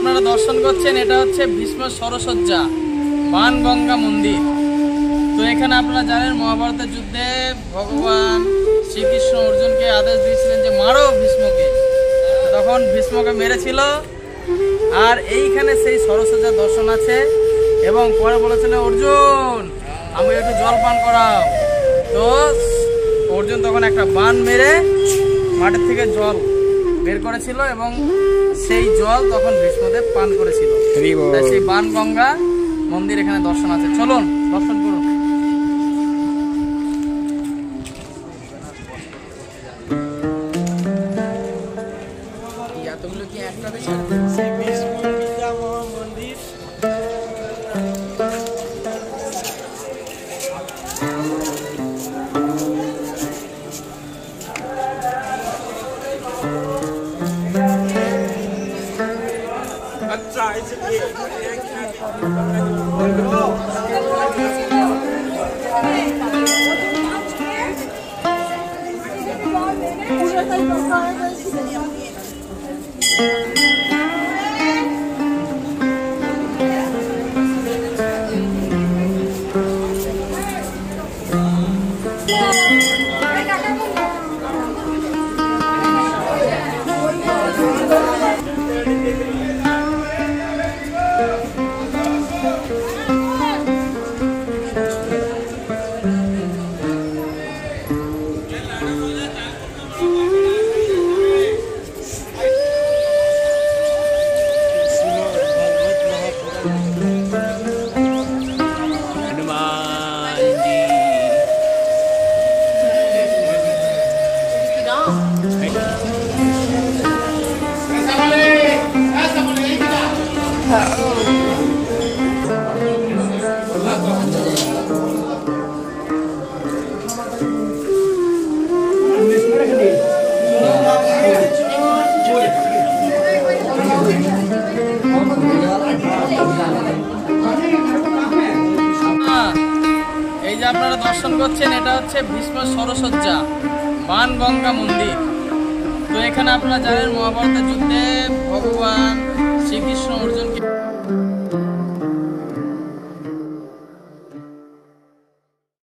আপনারা দর্শন করছেন এটা হচ্ছে ভীষ্ম সরসজ্জা বাণগঙ্গা মন্দির। তো এখানে আপনারা জানেন মহাভারতের যুদ্ধে ভগবান শ্রীকৃষ্ণ অর্জুনকে আদেশ দিয়েছিলেন যে মারো ভীষ্মকে, তখন ভীষ্মকে মেরেছিল। আর এইখানে সেই সরসজ্জার দর্শন আছে এবং পরে বলেছিল অর্জুন আমি একটু জল পান করাও। তো অর্জুন তখন একটা বান মেরে মাটির থেকে জল বের করেছিল এবং সেই জল তখন ভীষ্মদেব পান করেছিল। তাই সেই বাণগঙ্গা মন্দির এখানে দর্শন আছে, চলুন দর্শন করুন। এতগুলো কি একটাতে মন্দির? अच्छा इसलिए এই যে আপনারা দর্শন করছেন এটা হচ্ছে ভীষ্ম সরসজ্জা বাণগঙ্গা মন্দির। তো এখানে আপনারা জানেন মহাভারতের যুদ্ধে ভগবান শ্রীকৃষ্ণ অর্জুনকে